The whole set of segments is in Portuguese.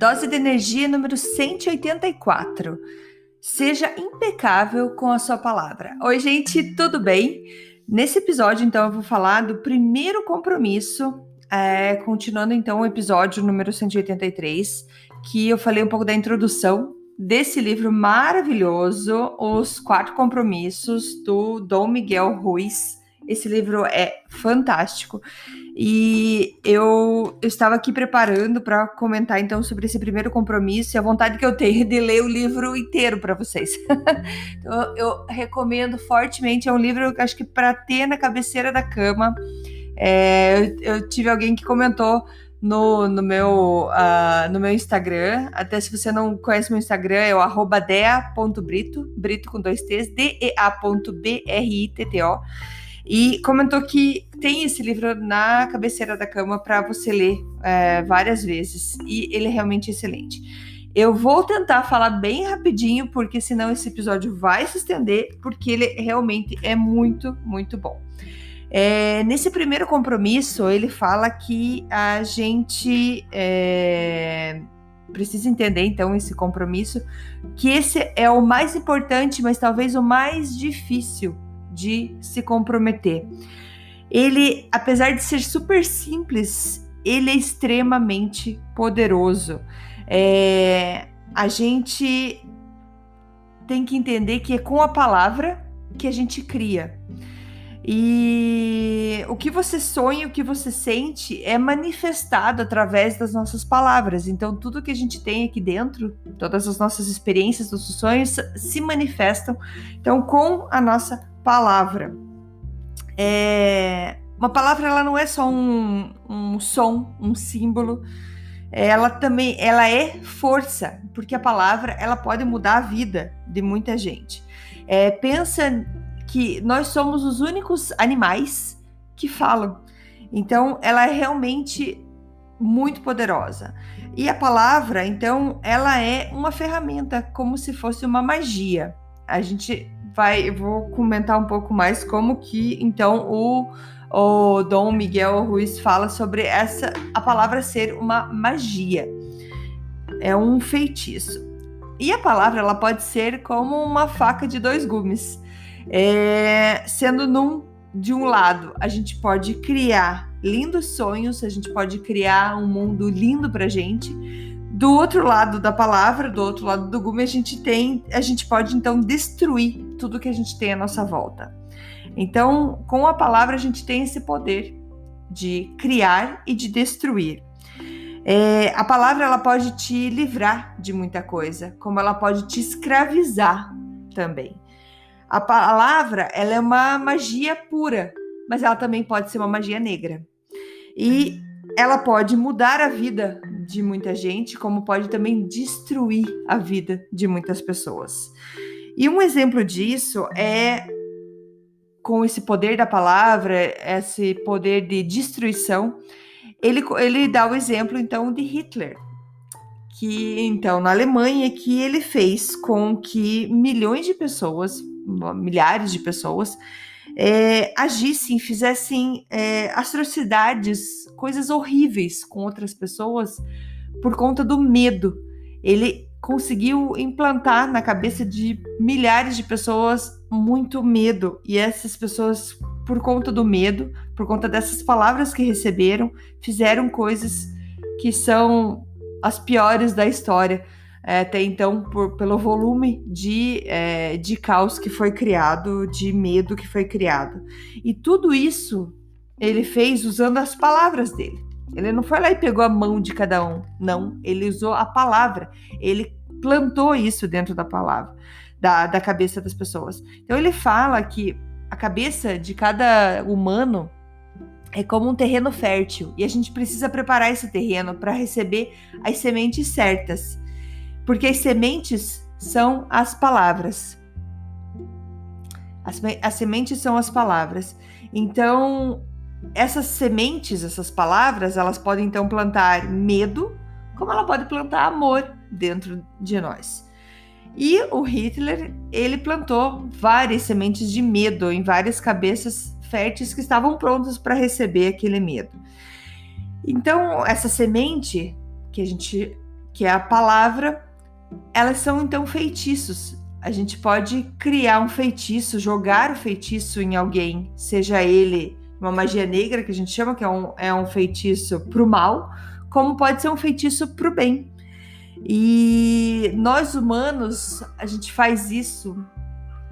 Dose de energia número 184. Seja impecável com a sua palavra. Oi, gente, tudo bem? Nesse episódio, então, eu vou falar do primeiro compromisso, continuando, então, o episódio número 183, que eu falei um pouco da introdução desse livro maravilhoso, Os 4 Compromissos, do Dom Miguel Ruiz. Esse livro é fantástico. E eu estava aqui preparando para comentar então sobre esse primeiro compromisso e a vontade que eu tenho de ler o livro inteiro para vocês. Então, eu recomendo fortemente, é um livro que acho que para ter na cabeceira da cama. Eu tive alguém que comentou no meu Instagram, até se você não conhece meu Instagram, é o @dea.brito, Brito com 2 T's, dea.britto, e comentou que tem esse livro na cabeceira da cama para você ler várias vezes, e ele é realmente excelente. Eu vou tentar falar bem rapidinho, porque senão esse episódio vai se estender, porque ele realmente é muito, muito bom. Nesse primeiro compromisso, ele fala que a gente precisa entender, então, esse compromisso, que esse é o mais importante, mas talvez o mais difícil de se comprometer. Ele, apesar de ser super simples, ele é extremamente poderoso. A gente tem que entender que é com a palavra que a gente cria. E o que você sonha, o que você sente é manifestado através das nossas palavras. Então, tudo que a gente tem aqui dentro, todas as nossas experiências, nossos sonhos se manifestam, então, com a nossa palavra. Uma palavra, ela não é só um som, um símbolo. Ela é força, porque a palavra, ela pode mudar a vida de muita gente. Pensa que nós somos os únicos animais que falam. Então, ela é realmente muito poderosa. E a palavra, então, ela é uma ferramenta, como se fosse uma magia. Eu vou comentar um pouco mais como que, então, o Dom Miguel Ruiz fala sobre a palavra ser uma magia. É um feitiço. E a palavra, ela pode ser como uma faca de 2 gumes. Sendo de um lado, a gente pode criar lindos sonhos, a gente pode criar um mundo lindo pra gente. Do outro lado da palavra, do outro lado do gume, a gente pode então destruir tudo que a gente tem à nossa volta. Então, com a palavra, a gente tem esse poder de criar e de destruir. A palavra, ela pode te livrar de muita coisa, como ela pode te escravizar também. A palavra, ela é uma magia pura, mas ela também pode ser uma magia negra. E ela pode mudar a vida de muita gente, como pode também destruir a vida de muitas pessoas. E um exemplo disso é, com esse poder da palavra, esse poder de destruição, ele dá o exemplo, então, de Hitler, que, então, na Alemanha, que ele fez com que milhares de pessoas, agissem, fizessem atrocidades, coisas horríveis com outras pessoas por conta do medo. Ele conseguiu implantar na cabeça de milhares de pessoas muito medo, e essas pessoas, por conta do medo, por conta dessas palavras que receberam, fizeram coisas que são as piores da história, até então, pelo volume de caos que foi criado, de medo que foi criado. E tudo isso ele fez usando as palavras dele. Ele não foi lá e pegou a mão de cada um, não. Ele usou a palavra, ele plantou isso dentro da palavra, da cabeça das pessoas. Então ele fala que a cabeça de cada humano é como um terreno fértil, e a gente precisa preparar esse terreno para receber as sementes certas, porque as sementes são as palavras. As sementes são as palavras. Então, essas sementes, essas palavras, elas podem então plantar medo, como ela pode plantar amor dentro de nós. E o Hitler, ele plantou várias sementes de medo em várias cabeças férteis que estavam prontas para receber aquele medo. Então, essa semente que a gente que é a palavra, elas são então feitiços. A gente pode criar um feitiço, jogar o feitiço em alguém, seja ele uma magia negra, que a gente chama, que é um feitiço pro mal, como pode ser um feitiço pro bem. E nós humanos, a gente faz isso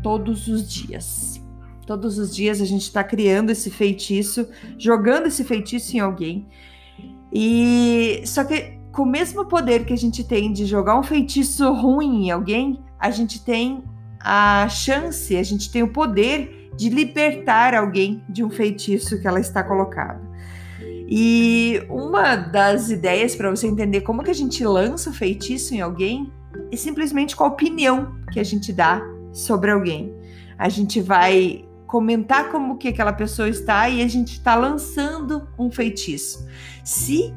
todos os dias. Todos os dias a gente está criando esse feitiço, jogando esse feitiço em alguém. E só que com o mesmo poder que a gente tem de jogar um feitiço ruim em alguém, a gente tem a chance, a gente tem o poder de libertar alguém de um feitiço que ela está colocada. E uma das ideias para você entender como que a gente lança o feitiço em alguém é simplesmente com a opinião que a gente dá sobre alguém. A gente vai comentar como que aquela pessoa está e a gente está lançando um feitiço. Se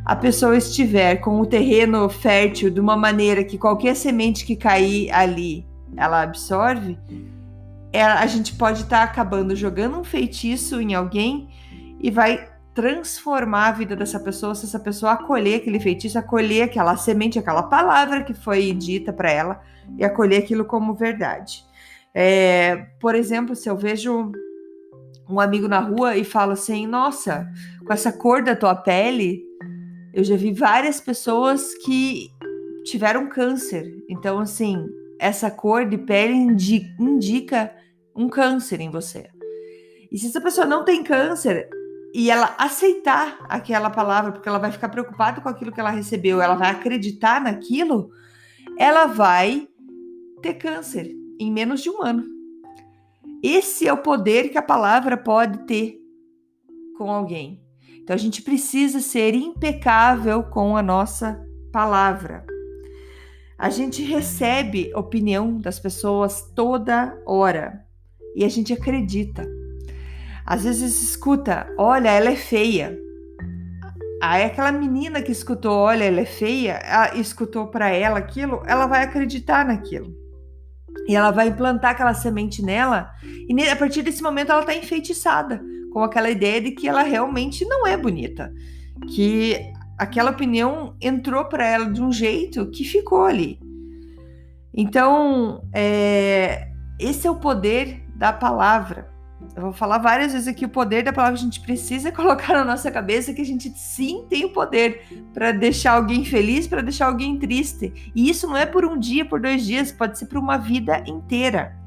a pessoa estiver com o terreno fértil de uma maneira que qualquer semente que cair ali, ela absorve, a gente pode estar acabando jogando um feitiço em alguém e vai transformar a vida dessa pessoa se essa pessoa acolher aquele feitiço, acolher aquela semente, aquela palavra que foi dita para ela e acolher aquilo como verdade. Por exemplo, se eu vejo um amigo na rua e falo assim, nossa, com essa cor da tua pele, eu já vi várias pessoas que tiveram câncer. Então, assim, essa cor de pele indica um câncer em você. E se essa pessoa não tem câncer e ela aceitar aquela palavra, porque ela vai ficar preocupada com aquilo que ela recebeu, ela vai acreditar naquilo, ela vai ter câncer em menos de um ano. Esse é o poder que a palavra pode ter com alguém. Então a gente precisa ser impecável com a nossa palavra. A gente recebe opinião das pessoas toda hora e a gente acredita. Às vezes escuta, olha, ela é feia. Aí aquela menina que escutou, olha, ela é feia, escutou para ela aquilo, ela vai acreditar naquilo. E ela vai implantar aquela semente nela, e a partir desse momento ela está enfeitiçada com aquela ideia de que ela realmente não é bonita, que aquela opinião entrou para ela de um jeito que ficou ali. Então, esse é o poder da palavra. Eu vou falar várias vezes aqui, o poder da palavra a gente precisa colocar na nossa cabeça que a gente sim tem o poder para deixar alguém feliz, para deixar alguém triste. E isso não é por um dia, por 2 dias, pode ser por uma vida inteira.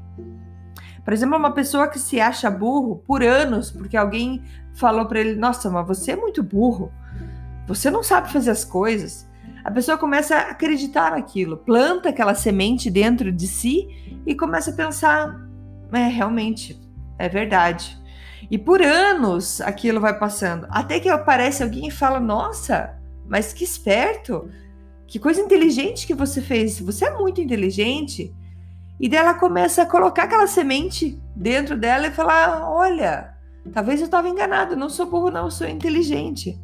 Por exemplo, uma pessoa que se acha burro por anos, porque alguém falou para ele, nossa, mas você é muito burro, você não sabe fazer as coisas. A pessoa começa a acreditar naquilo, planta aquela semente dentro de si e começa a pensar, realmente, é verdade. E por anos aquilo vai passando, até que aparece alguém e fala, nossa, mas que esperto, que coisa inteligente que você fez, você é muito inteligente. E daí ela começa a colocar aquela semente dentro dela e falar, olha, talvez eu estava enganado, não sou burro não, eu sou inteligente.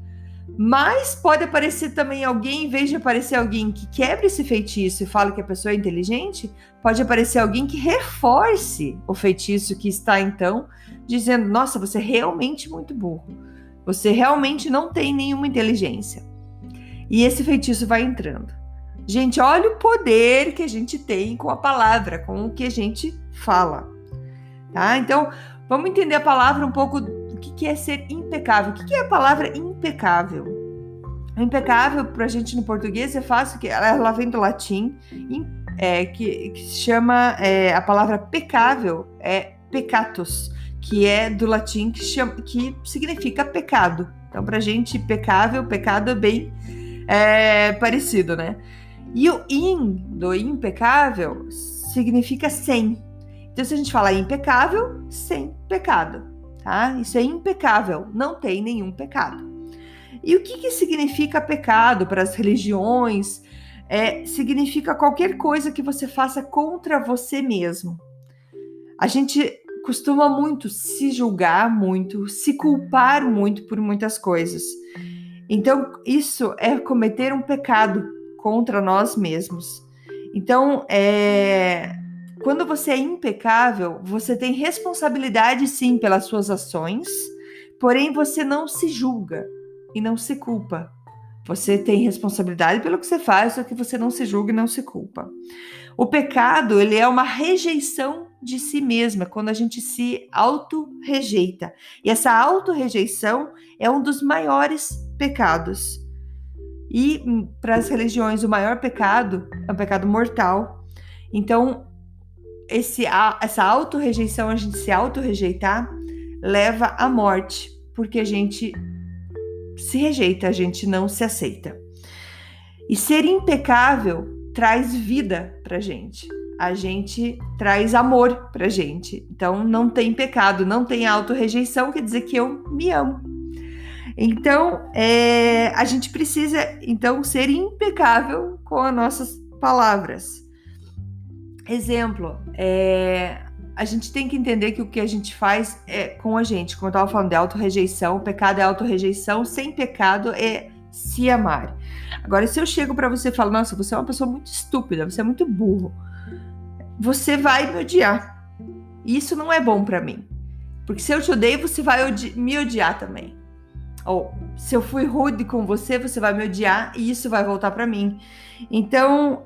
Mas pode aparecer também alguém, em vez de aparecer alguém que quebre esse feitiço e fala que a pessoa é inteligente, pode aparecer alguém que reforce o feitiço que está então dizendo, nossa, você é realmente muito burro, você realmente não tem nenhuma inteligência. E esse feitiço vai entrando. Gente, olha o poder que a gente tem com a palavra, com o que a gente fala, tá? Então, vamos entender a palavra um pouco, o que é ser impecável. O que é a palavra impecável? Impecável, pra gente no português, é fácil, que ela vem do latim, que se chama, a palavra pecável, é peccatus, que é do latim, que significa pecado. Então, pra gente, pecado é bem parecido, né? E o do impecável significa sem. Então, se a gente falar impecável, sem pecado, tá? Isso é impecável, não tem nenhum pecado. E o que significa pecado para as religiões? Significa qualquer coisa que você faça contra você mesmo. A gente costuma muito se julgar muito, se culpar muito por muitas coisas. Então, isso é cometer um pecado contra nós mesmos. Então, quando você é impecável, você tem responsabilidade sim pelas suas ações, porém você não se julga e não se culpa. Você tem responsabilidade pelo que você faz, só que você não se julga e não se culpa. O pecado, ele é uma rejeição de si mesma, quando a gente se auto-rejeita. E essa auto-rejeição é um dos maiores pecados. E para as religiões, o maior pecado é o pecado mortal. Então, essa auto-rejeição, a gente se auto-rejeitar, leva à morte, porque a gente se rejeita, a gente não se aceita. E ser impecável traz vida pra gente. A gente traz amor pra gente. Então, não tem pecado, não tem auto-rejeição, quer dizer que eu me amo. Então, a gente precisa, então, ser impecável com as nossas palavras. Exemplo, a gente tem que entender que o que a gente faz é com a gente. Como eu estava falando de auto-rejeição, o pecado é auto-rejeição, sem pecado é se amar. Agora, se eu chego para você e falo, nossa, você é uma pessoa muito estúpida, você é muito burro, você vai me odiar. E isso não é bom para mim. Porque se eu te odeio, você vai me odiar também. Ou se eu fui rude com você, você vai me odiar e isso vai voltar para mim. Então,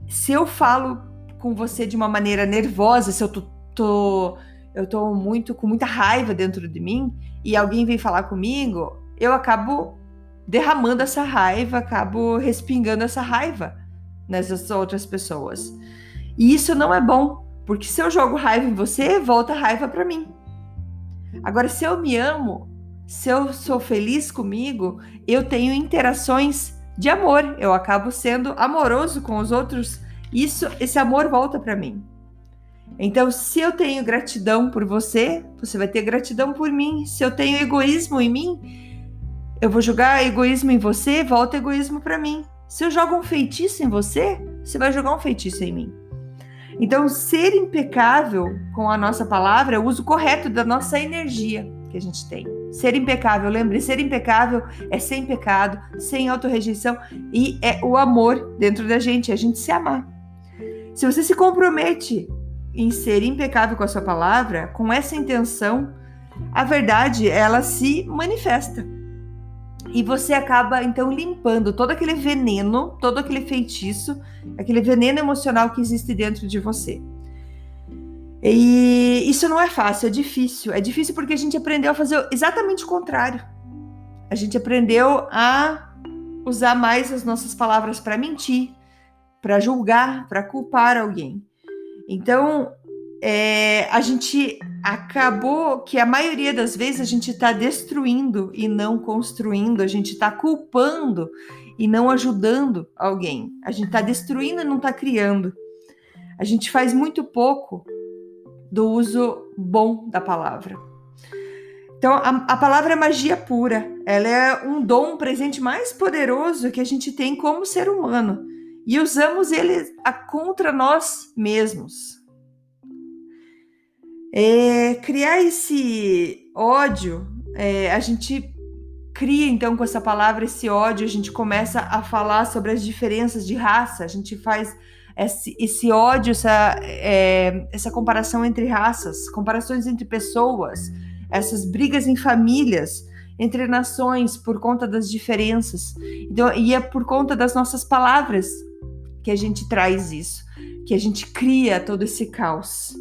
se eu falo com você de uma maneira nervosa, se eu tô com muita raiva dentro de mim e alguém vem falar comigo, eu acabo derramando essa raiva, acabo respingando essa raiva nessas outras pessoas. E isso não é bom, porque se eu jogo raiva em você, volta raiva para mim. Agora, se eu me amo, se eu sou feliz comigo, eu tenho interações de amor, eu acabo sendo amoroso com os outros, esse amor volta para mim. Então, se eu tenho gratidão por você, você vai ter gratidão por mim. Se eu tenho egoísmo em mim, eu vou jogar egoísmo em você, volta egoísmo para mim. Se eu jogo um feitiço em você, você vai jogar um feitiço em mim. Então, ser impecável com a nossa palavra é o uso correto da nossa energia que a gente tem. Ser impecável, lembre, ser impecável é sem pecado, sem autorrejeição e é o amor dentro da gente, é a gente se amar. Se você se compromete em ser impecável com a sua palavra, com essa intenção, a verdade, ela se manifesta. E você acaba, então, limpando todo aquele veneno, todo aquele feitiço, aquele veneno emocional que existe dentro de você. E isso não é fácil, é difícil. É difícil porque a gente aprendeu a fazer exatamente o contrário. A gente aprendeu a usar mais as nossas palavras para mentir, para julgar, para culpar alguém. Então, a gente acabou que a maioria das vezes a gente está destruindo e não construindo, a gente está culpando e não ajudando alguém. A gente está destruindo e não está criando. A gente faz muito pouco do uso bom da palavra. Então, a palavra é magia pura. Ela é um dom, um presente mais poderoso que a gente tem como ser humano. E usamos ele contra nós mesmos. Criar esse ódio, a gente cria então com essa palavra esse ódio, a gente começa a falar sobre as diferenças de raça, a gente faz esse ódio, essa comparação entre raças, comparações entre pessoas, essas brigas em famílias, entre nações por conta das diferenças. Então, e é por conta das nossas palavras que a gente traz isso, que a gente cria todo esse caos.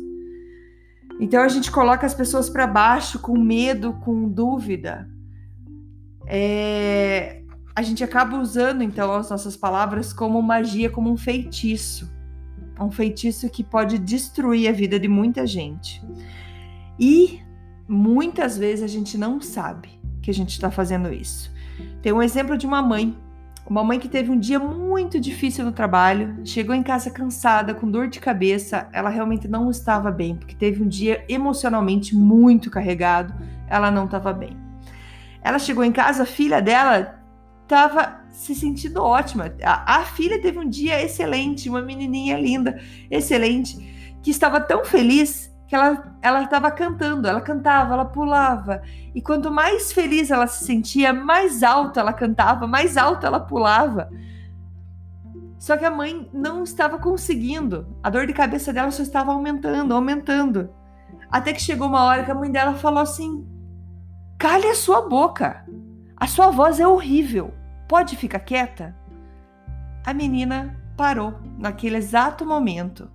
Então a gente coloca as pessoas para baixo com medo, com dúvida. A gente acaba usando então as nossas palavras como magia, como um feitiço que pode destruir a vida de muita gente. E muitas vezes a gente não sabe que a gente está fazendo isso. Tem um exemplo de uma mãe que teve um dia muito difícil no trabalho, chegou em casa cansada, com dor de cabeça, ela realmente não estava bem, porque teve um dia emocionalmente muito carregado, ela não estava bem. Ela chegou em casa, a filha dela estava se sentindo ótima. A filha teve um dia excelente, uma menininha linda, excelente, que estava tão feliz que ela estava cantando, ela cantava, ela pulava. E quanto mais feliz ela se sentia, mais alto ela cantava, mais alto ela pulava. Só que a mãe não estava conseguindo. A dor de cabeça dela só estava aumentando. Até que chegou uma hora que a mãe dela falou assim: cale a sua boca. A sua voz é horrível. Pode ficar quieta? A menina parou naquele exato momento.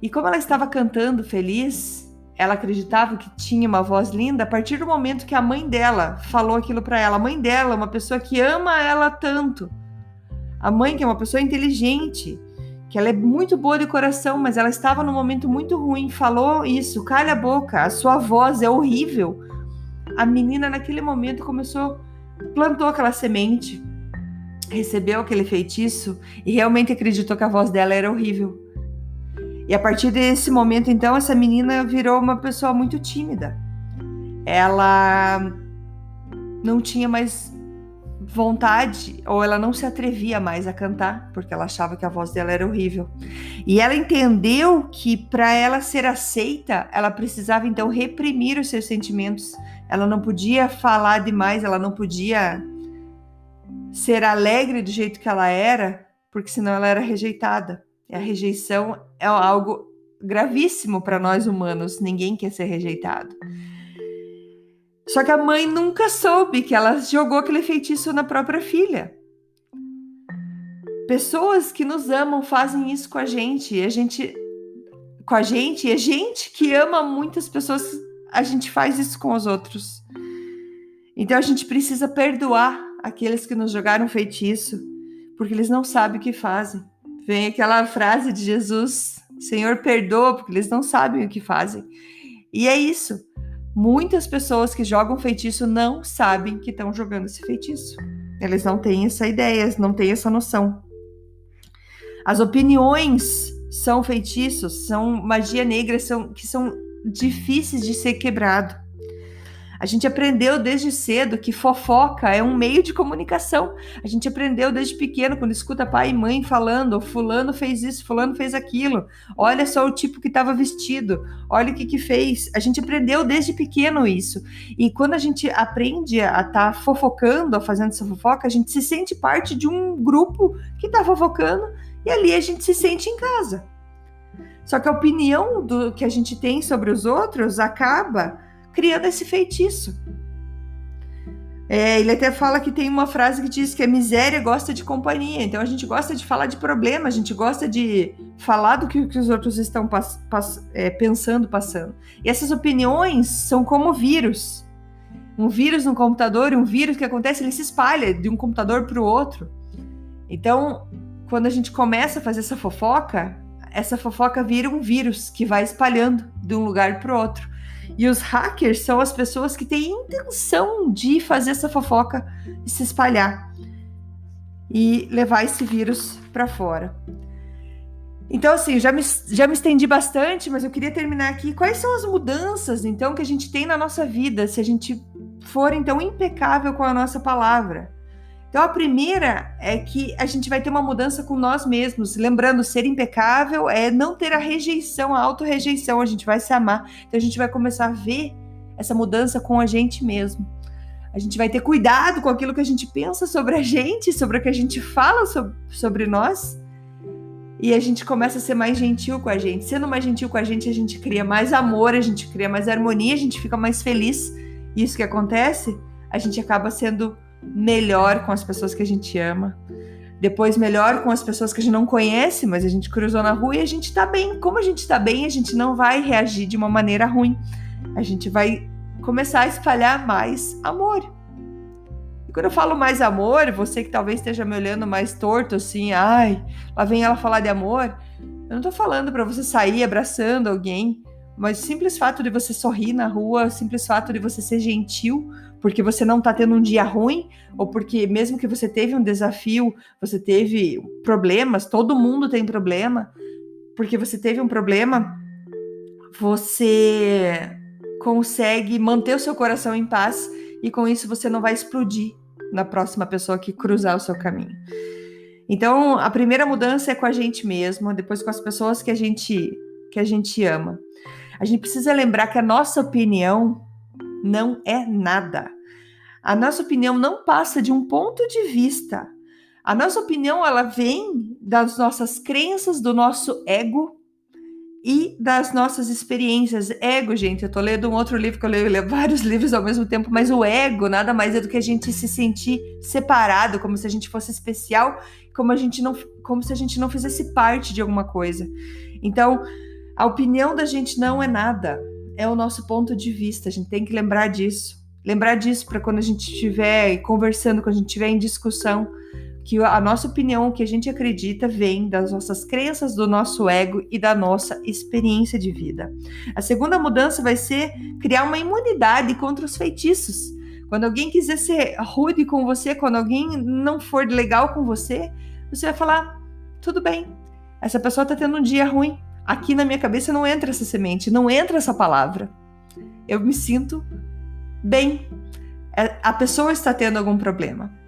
E como ela estava cantando feliz, ela acreditava que tinha uma voz linda a partir do momento que a mãe dela falou aquilo para ela. A mãe dela, uma pessoa que ama ela tanto. A mãe, que é uma pessoa inteligente, que ela é muito boa de coração, mas ela estava num momento muito ruim, falou isso: calha a boca, a sua voz é horrível. A menina naquele momento plantou aquela semente, recebeu aquele feitiço e realmente acreditou que a voz dela era horrível. E a partir desse momento, então, essa menina virou uma pessoa muito tímida. Ela não tinha mais vontade, ou ela não se atrevia mais a cantar, porque ela achava que a voz dela era horrível. E ela entendeu que para ela ser aceita, ela precisava então reprimir os seus sentimentos. Ela não podia falar demais, ela não podia ser alegre do jeito que ela era, porque senão ela era rejeitada. E a rejeição é algo gravíssimo para nós humanos, ninguém quer ser rejeitado. Só que a mãe nunca soube que ela jogou aquele feitiço na própria filha. Pessoas que nos amam fazem isso com a gente, e a gente que ama muitas pessoas, a gente faz isso com os outros. Então a gente precisa perdoar aqueles que nos jogaram feitiço, porque eles não sabem o que fazem. Vem aquela frase de Jesus: Senhor, perdoa, porque eles não sabem o que fazem. E é isso. Muitas pessoas que jogam feitiço não sabem que estão jogando esse feitiço. Eles não têm essa ideia, não têm essa noção. As opiniões são feitiços, são magia negra, que são difíceis de ser quebrado. A gente aprendeu desde cedo que fofoca é um meio de comunicação. A gente aprendeu desde pequeno, quando escuta pai e mãe falando: fulano fez isso, fulano fez aquilo, olha só o tipo que estava vestido, olha o que fez. A gente aprendeu desde pequeno isso. E quando a gente aprende a estar fofocando, fazendo essa fofoca, a gente se sente parte de um grupo que está fofocando, e ali a gente se sente em casa. Só que a opinião que a gente tem sobre os outros acaba criando esse feitiço. Ele até fala que tem uma frase que diz que a miséria gosta de companhia. Então a gente gosta de falar de problema, a gente gosta de falar do que os outros estão pensando, passando. E essas opiniões são como vírus. Um vírus no computador, um vírus que acontece, ele se espalha de um computador para o outro. Então, quando a gente começa a fazer essa fofoca vira um vírus que vai espalhando de um lugar para o outro. E os hackers são as pessoas que têm intenção de fazer essa fofoca e se espalhar e levar esse vírus para fora. Então, assim, já me estendi bastante, mas eu queria terminar aqui. Quais são as mudanças, então, que a gente tem na nossa vida se a gente for, então, impecável com a nossa palavra? Então, a primeira é que a gente vai ter uma mudança com nós mesmos. Lembrando, ser impecável é não ter a rejeição, a autorrejeição. A gente vai se amar. Então, a gente vai começar a ver essa mudança com a gente mesmo. A gente vai ter cuidado com aquilo que a gente pensa sobre a gente, sobre o que a gente fala sobre nós. E a gente começa a ser mais gentil com a gente. Sendo mais gentil com a gente cria mais amor, a gente cria mais harmonia, a gente fica mais feliz. Isso que acontece, a gente acaba sendo melhor com as pessoas que a gente ama, depois melhor com as pessoas que a gente não conhece, mas a gente cruzou na rua e a gente tá bem. Como a gente tá bem, a gente não vai reagir de uma maneira ruim, a gente vai começar a espalhar mais amor. E quando eu falo mais amor, você que talvez esteja me olhando mais torto, assim, ai, lá vem ela falar de amor, eu não tô falando para você sair abraçando alguém, mas o simples fato de você sorrir na rua, o simples fato de você ser gentil, porque você não está tendo um dia ruim, ou porque mesmo que você teve um desafio, você teve problemas, todo mundo tem problema, porque você teve um problema, você consegue manter o seu coração em paz, e com isso você não vai explodir na próxima pessoa que cruzar o seu caminho. Então, a primeira mudança é com a gente mesmo, depois com as pessoas que a gente ama. A gente precisa lembrar que a nossa opinião não é nada. A nossa opinião não passa de um ponto de vista. A nossa opinião, ela vem das nossas crenças, do nosso ego, e das nossas experiências. Ego, gente, eu tô lendo um outro livro, que eu leio vários livros ao mesmo tempo, mas o ego nada mais é do que a gente se sentir separado, como se a gente fosse especial, como se a gente não fizesse parte de alguma coisa. Então, a opinião da gente não é nada, é o nosso ponto de vista, a gente tem que lembrar disso. Lembrar disso para quando a gente estiver conversando, quando a gente estiver em discussão, que a nossa opinião, o que a gente acredita, vem das nossas crenças, do nosso ego e da nossa experiência de vida. A segunda mudança vai ser criar uma imunidade contra os feitiços. Quando alguém quiser ser rude com você, quando alguém não for legal com você, você vai falar, tudo bem, essa pessoa está tendo um dia ruim. Aqui na minha cabeça não entra essa semente, não entra essa palavra. Eu me sinto bem. A pessoa está tendo algum problema.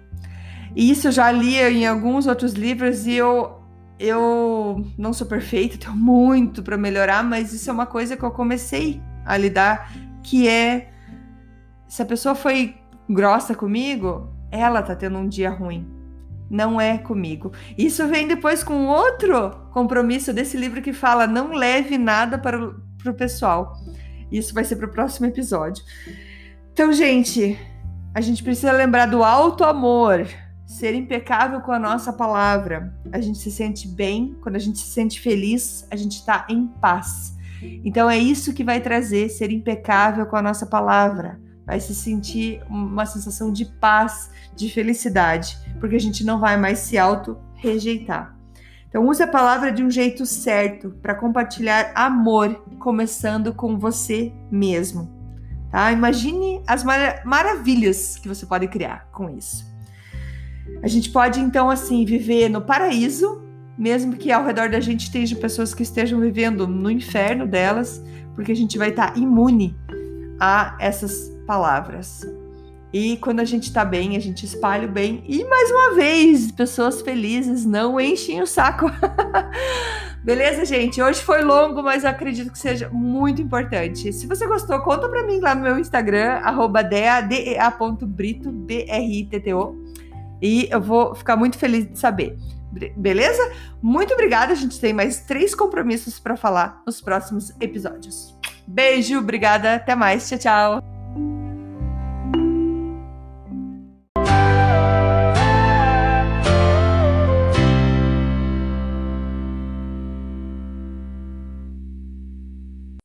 E isso eu já li em alguns outros livros e eu não sou perfeita, tenho muito para melhorar, mas isso é uma coisa que eu comecei a lidar, que é, se a pessoa foi grossa comigo, ela tá tendo um dia ruim, não é comigo. Isso vem depois com outro compromisso desse livro que fala, não leve nada para o pessoal. Isso vai ser para o próximo episódio. Então, gente, a gente precisa lembrar do auto-amor, ser impecável com a nossa palavra. A gente se sente bem, quando a gente se sente feliz, a gente está em paz. Então é isso que vai trazer ser impecável com a nossa palavra. Vai se sentir uma sensação de paz, de felicidade, porque a gente não vai mais se auto-rejeitar. Então use a palavra de um jeito certo para compartilhar amor, começando com você mesmo. Tá? Imagine as maravilhas que você pode criar com isso. A gente pode, então, assim, viver no paraíso, mesmo que ao redor da gente estejam pessoas que estejam vivendo no inferno delas, porque a gente vai estar imune a essas palavras. E quando a gente está bem, a gente espalha o bem. E, mais uma vez, pessoas felizes não enchem o saco. Beleza, gente? Hoje foi longo, mas eu acredito que seja muito importante. Se você gostou, conta pra mim lá no meu Instagram, @dea.brito, BRITTO. E eu vou ficar muito feliz de saber. Beleza? Muito obrigada. A gente tem mais 3 compromissos para falar nos próximos episódios. Beijo, obrigada. Até mais. Tchau, tchau.